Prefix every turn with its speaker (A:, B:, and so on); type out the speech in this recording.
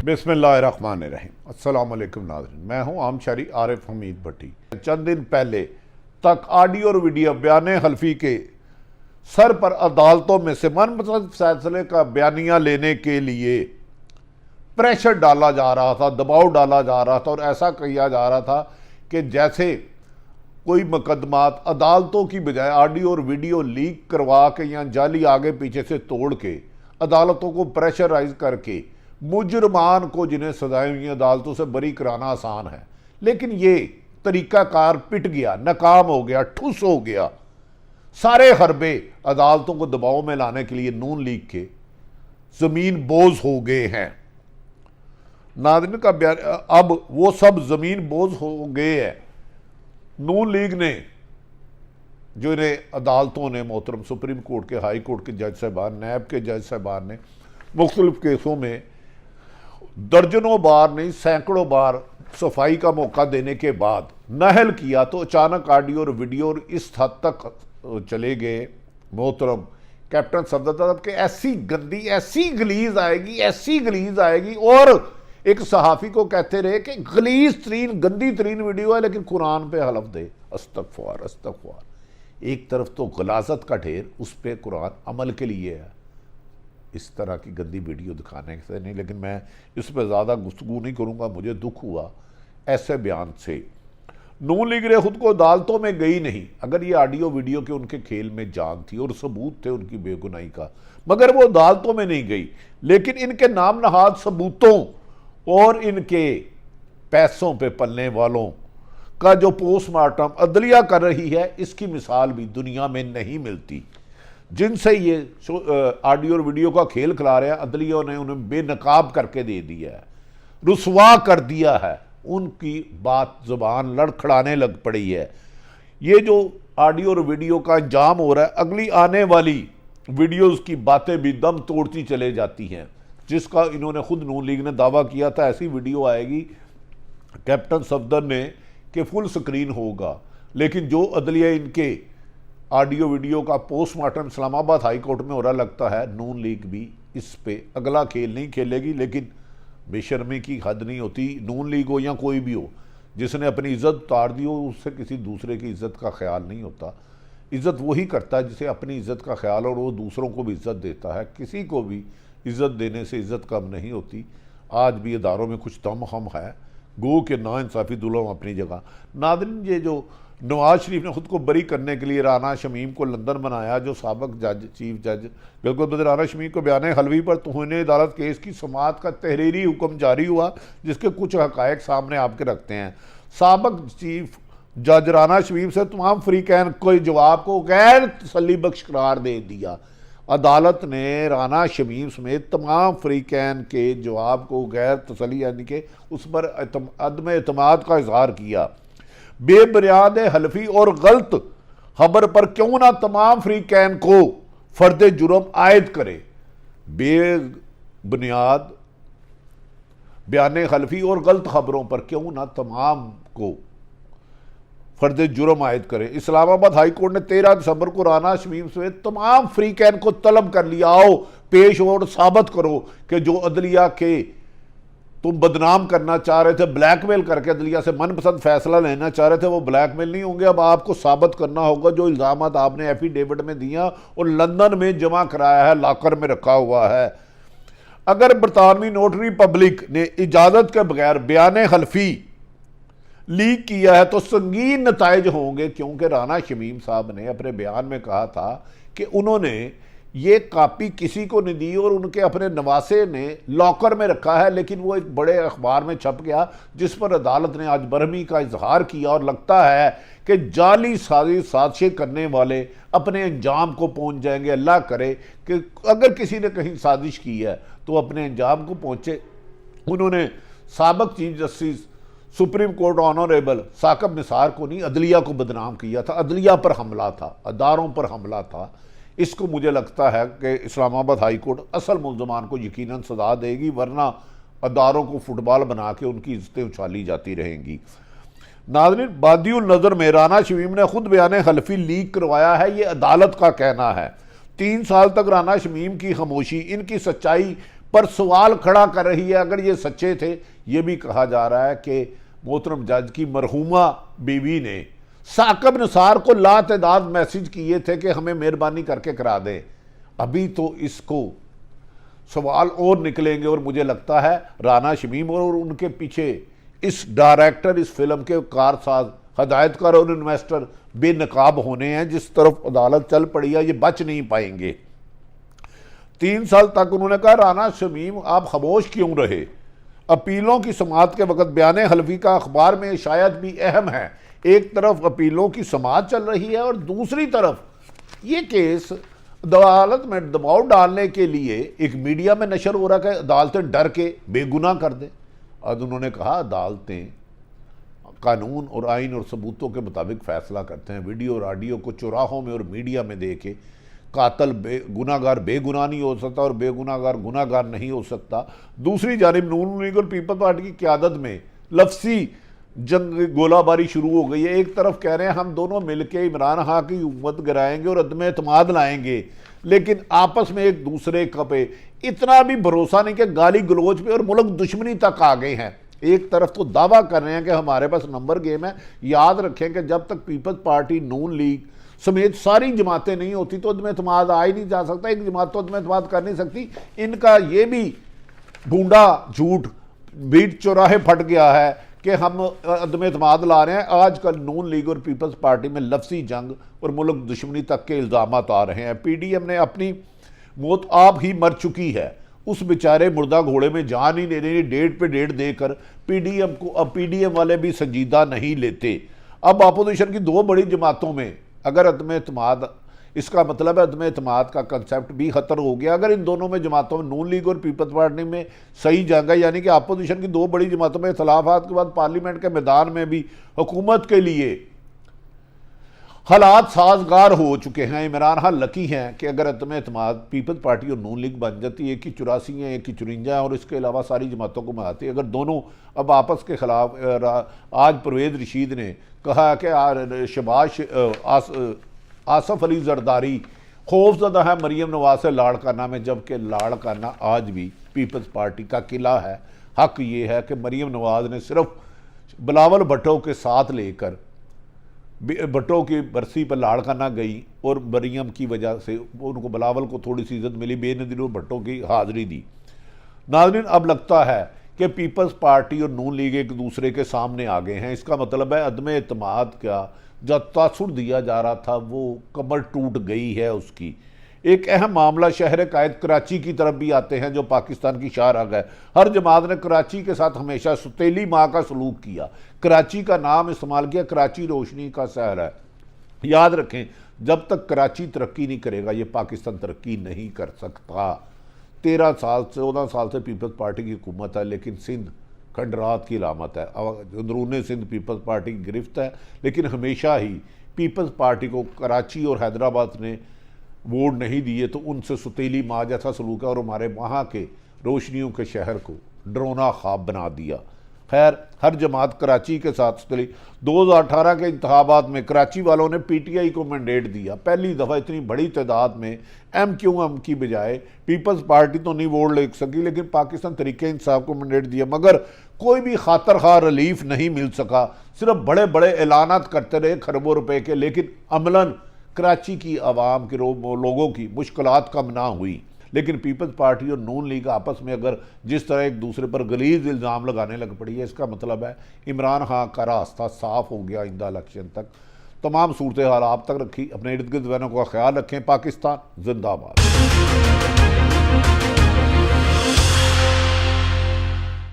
A: बिस्मिल्लाहिर्रहमानिर्रहीम। अस्सलाम वालेकुम नाज़रीन, मैं हूं आमशरी आरिफ हमीद भट्टी। चंद दिन पहले तक ऑडियो और वीडियो बयान हल्फी के सर पर अदालतों में से मनपसंद फैसले का बयानिया लेने के लिए प्रेशर डाला जा रहा था, दबाव डाला जा रहा था और ऐसा किया जा रहा था कि जैसे कोई मुकदमात अदालतों की बजाय ऑडियो और वीडियो लीक करवा के या जाली आगे पीछे से तोड़ के अदालतों को प्रेशराइज करके मुजरमान को जिन्हें सजाएं हुई अदालतों से बरी कराना आसान है। लेकिन ये तरीकाकार पिट गया, नाकाम हो गया, ठुस हो गया। सारे हरबे अदालतों को दबाव में लाने के लिए नून लीग के जमीन बोझ हो गए हैं। नाज़रीन का बयान, अब वो सब जमीन बोझ हो गए हैं। नून लीग ने जो इन्हें अदालतों ने, मोहतरम सुप्रीम कोर्ट के, हाई कोर्ट के जज साहबान, नैब के जज साहबान ने मुख्तलिफ केसों में दर्जनों बार नहीं सैकड़ों बार सफाई का मौका देने के बाद नहल किया तो अचानक ऑडियो और वीडियो इस हद तक चले गए मोहतरम कैप्टन सफदर साहब के ऐसी गंदी, ऐसी गलीज आएगी, ऐसी गलीज आएगी। और एक सहाफ़ी को कहते रहे कि गलीज तरीन, गंदी तरीन वीडियो है लेकिन कुरान पे हलफ दे। अस्तगफार अस्तगफार। एक तरफ तो गलाजत का ढेर, उस पर कुरान अमल के लिए है। इस तरह की गंदी वीडियो दिखाने से नहीं, लेकिन मैं इस पर ज़्यादा गुफ्तगू नहीं करूँगा। मुझे दुख हुआ ऐसे बयान से। नून लीग ने खुद को अदालतों में गई नहीं। अगर ये ऑडियो वीडियो के उनके खेल में जान थी और सबूत थे उनकी बेगुनाही का, मगर वो अदालतों में नहीं गई। लेकिन इनके नाम नहाद सबूतों और इनके पैसों पे पलने वालों का जो पोस्टमार्टम अदलिया कर रही है, इसकी मिसाल भी दुनिया में नहीं मिलती। जिनसे ये ऑडियो और वीडियो का खेल खिला रहे हैं, अदलिया ने उन्हें बेनकाब करके दे दिया है, रुसवा कर दिया है। उनकी बात ज़ुबान लड़खड़ाने लग पड़ी है। ये जो ऑडियो और वीडियो का इंजाम हो रहा है, अगली आने वाली वीडियोस की बातें भी दम तोड़ती चले जाती हैं, जिसका इन्होंने खुद नून लीग ने दावा किया था ऐसी वीडियो आएगी कैप्टन सफदर ने कि फुल स्क्रीन होगा। लेकिन जो अदलिया इनके ऑडियो वीडियो का पोस्टमार्टम इस्लामाबाद हाई कोर्ट में हो रहा, लगता है नून लीग भी इस पे अगला खेल नहीं खेलेगी। लेकिन बेशर्मी की हद नहीं होती। नून लीग हो या कोई भी हो, जिसने अपनी इज्जत उतार दी हो, उससे किसी दूसरे की इज्जत का ख्याल नहीं होता। इज्जत वही करता है जिसे अपनी इज्जत का ख्याल और वो दूसरों को भी इज्जत देता है। किसी को भी इज्जत देने से इज्जत कम नहीं होती। आज भी इदारों में कुछ दम हम है, गो के नाइंसाफ़ी दुल्हन अपनी जगह। नाज़रीन, ये जो नवाज शरीफ ने खुद को बरी करने के लिए राना शमीम को लंदन बनाया, जो साबिक जज, चीफ जज बिल्कुल राना शमीम को बयान हलवी पर तौहीन अदालत केस की समाअत का तहरीरी हुक्म जारी हुआ, जिसके कुछ हक़ाइक़ सामने आपके रखते हैं। साबिक चीफ जज राना शमीम से तमाम फ़रीक़ैन को जवाब को गैर तसल्ली बख्श करार दे दिया। अदालत ने राना शमीम समेत तमाम फ़रीक़ैन के जवाब को गैर तसल्ली यानी कि उस पर अदम एतमाद का इजहार किया। बेबुनियाद हल्फी और गलत खबर पर क्यों ना तमाम फ़रीक़ैन को फ़र्द जुर्म आयद करे। बेबुनियाद बयान हल्फी और गलत खबरों पर क्यों ना तमाम को फ़र्द जुर्म आयद करे। इस्लामाबाद हाई कोर्ट ने 13 दिसंबर को राना शमीम समेत तमाम फ़रीक़ैन को तलब कर लिया, आओ पेश और साबित करो कि जो अदलिया के तुम बदनाम करना चाह रहे थे, ब्लैकमेल करके अदलिया से मनपसंद फैसला लेना चाह रहे थे, वो ब्लैकमेल नहीं होंगे। अब आपको साबित करना होगा जो इल्ज़ाम आपने एफिडेविट में दिया और लंदन में जमा कराया है, लॉकर में रखा हुआ है। अगर बरतानवी नोटरी पब्लिक ने इजाज़त के बगैर बयान हल्फी लीक किया है तो संगीन नताइज होंगे, क्योंकि राना शमीम साहब ने अपने बयान में कहा था कि उन्होंने ये कापी किसी को नहीं दी और उनके अपने नवासे ने लॉकर में रखा है। लेकिन वो एक बड़े अखबार में छप गया, जिस पर अदालत ने आज बरहमी का इजहार किया। और लगता है कि जाली साजिशें करने वाले अपने अंजाम को पहुंच जाएंगे। अल्लाह करे कि अगर किसी ने कहीं साजिश की है तो अपने अंजाम को पहुंचे। उन्होंने साबिक chief justice supreme court honourable Saqib Nisar को नहीं, अदलिया को बदनाम किया था। अदलिया पर हमला था, अदारों पर हमला था। इसको मुझे लगता है कि इस्लामाबाद हाई कोर्ट असल मुल्ज़मान को यकीनन सज़ा देगी, वरना अदारों को फुटबॉल बना के उनकी इज्जतें उछाली जाती रहेंगी। नाज़रीन, बादियुल नज़र में राना शमीम ने खुद बयान हल्फी लीक करवाया है, ये अदालत का कहना है। 3 साल तक राना शमीम की खामोशी इनकी सच्चाई पर सवाल खड़ा कर रही है। अगर ये सच्चे थे, ये भी कहा जा रहा है कि मोहतरम जज की मरहूमा बीवी ने साकिब निसार को लातदाद मैसेज किए थे कि हमें मेहरबानी करके करा दें। अभी तो इसको सवाल और निकलेंगे और मुझे लगता है राना शमीम और उनके पीछे इस डायरेक्टर, इस फिल्म के कारसाज, हदायतकार और इन्वेस्टर बेनकाब होने हैं। जिस तरफ अदालत चल पड़ी है, ये बच नहीं पाएंगे। 3 साल तक उन्होंने कहा, राना शमीम आप खामोश क्यों रहे? अपीलों की समाअत के वक्त बयान हल्फी का अखबार में शायद भी अहम है। एक तरफ अपीलों की समाअत चल रही है और दूसरी तरफ ये केस अदालत में दबाव डालने के लिए एक मीडिया में नशर हो रहा है कि अदालतें डर के बेगुनाह कर दें। अब उन्होंने कहा अदालतें कानून और आइन और सबूतों के मुताबिक फैसला करते हैं। वीडियो और ऑडियो को चौराहों में और मीडिया में दे के कातल गुनाहगार बेगुनाह नहीं हो सकता और बेगुनाहगार गुनाहगार नहीं हो सकता। दूसरी जानिब नून लीग और पीपल्स पार्टी की क़यादत में लफ्सी जंग गोलाबारी शुरू हो गई है। एक तरफ कह रहे हैं हम दोनों मिलकर इमरान खान की हुकूमत गिराएंगे और अदम एतमाद लाएंगे, लेकिन आपस में एक दूसरे पे इतना भी भरोसा नहीं कि गाली गलोच पे और मुल्क दुश्मनी तक आ गए हैं। एक तरफ तो दावा कर रहे हैं कि हमारे पास नंबर गेम है। याद रखें कि जब तक पीपल्स पार्टी, नून लीग समेत सारी जमातें नहीं होती तो अदम एतमाद आ ही नहीं जा सकता। एक जमात तो अदम एतमाद कर नहीं सकती। इनका ये भी भूडा झूठ बीट चौराहे फट गया है कि हम अदम एतमाद ला रहे हैं। आजकल नून लीग और पीपल्स पार्टी में लफ्सी जंग और मुल्क दुश्मनी तक के इल्ज़ाम आ रहे हैं। पीडीएम ने अपनी मौत आप ही मर चुकी है, उस बेचारे मुर्दा घोड़े में जान ही नहीं रही, डेट पे डेट देकर पीडीएम को अब पीडीएम वाले भी संजीदा नहीं लेते। अब अपोजिशन की 2 बड़ी जमातों में अगर अदम एतमाद, इसका मतलब है अदम एतमाद का कंसेप्ट भी खतर हो गया। अगर इन दोनों में जमातों में नून लीग और पीपल्स पार्टी में सही जंग है, यानी कि अपोजिशन की 2 बड़ी जमातों में इख्तलाफात के बाद पार्लियामेंट के मैदान में भी हुकूमत के लिए हालात साजगार हो चुके हैं। इमरान खान लकी हैं कि अगर अदम एतमाद पीपल्स पार्टी और नून लीग बन जाती है, एक की 84 है, एक की 54 है और इसके अलावा सारी जमातों को मिलाती है, अगर दोनों अब आपस के खिलाफ, आज परवेज रशीद ने कहा कि शबाज आसफ अली जरदारी खौफजदा है मरीम नवाज से लाड़ करना में, जबकि लाड़ करना आज भी पीपल्स पार्टी का किला है। हक ये है कि मरीम नवाज ने सिर्फ बिलावल भुट्टो के साथ लेकर भुट्टो की बरसी पर लाड़ करना गई और मरीम की वजह से उनको बिलावल को थोड़ी सी इज्जत मिली, बेनज़ीर और भुट्टो की हाज़िरी दी। नाज़रीन, अब लगता है कि पीपल्स पार्टी और नून लीग एक दूसरे के सामने आ गए हैं। इसका मतलब है अदम एतमाद का जो तासुर दिया जा रहा था वो कमर टूट गई है उसकी। एक अहम मामला शहर कायद कराची की तरफ भी आते हैं जो पाकिस्तान की शाहराग है। हर जमात ने कराची के साथ हमेशा सुतीली माँ का सलूक किया, कराची का नाम इस्तेमाल किया, कराची रोशनी का शहर है। याद रखें, जब तक कराची तरक्की नहीं करेगा ये पाकिस्तान तरक्की नहीं कर सकता। 13 साल 14 साल से पीपल्स पार्टी की हुकूमत है, लेकिन सिंध खंडरात की अलामत है। अंदरून सिंध पीपल्स पार्टी की गिरफ्त है, लेकिन हमेशा ही पीपल्स पार्टी को कराची और हैदराबाद ने वोट नहीं दिए तो उनसे सुतीली माँ जैसा सलूक है और हमारे वहाँ के रोशनियों के शहर को डरोना ख्वाब बना दिया। खैर, हर जमात कराची के साथ सुतीली। 2018 के इंतखाबात में कराची वालों ने पीटीआई को मैंडेट दिया। पहली दफ़ा इतनी बड़ी तादाद में एमक्यूएम की बजाय पीपल्स पार्टी तो नहीं वोट ले सकी, लेकिन पाकिस्तान तहरीक इंसाफ को मैंडेट दिया, मगर कोई भी खातर खा रिलीफ नहीं मिल सका। सिर्फ बड़े बड़े ऐलानात करते रहे खरबों रुपए के, लेकिन अमलन कराची की आवाम के लोगों की मुश्किलात कम ना हुई। लेकिन पीपल्स पार्टी और नून लीग आपस में अगर जिस तरह एक दूसरे पर गलीज इल्ज़ाम लगाने लग पड़ी है, इसका मतलब है इमरान खान का रास्ता साफ हो गया आइंदा इलेक्शन तक। तमाम सूरत हाल आप तक रखी। अपने इर्द गिर्द वालों का ख्याल रखें। पाकिस्तान जिंदाबाद।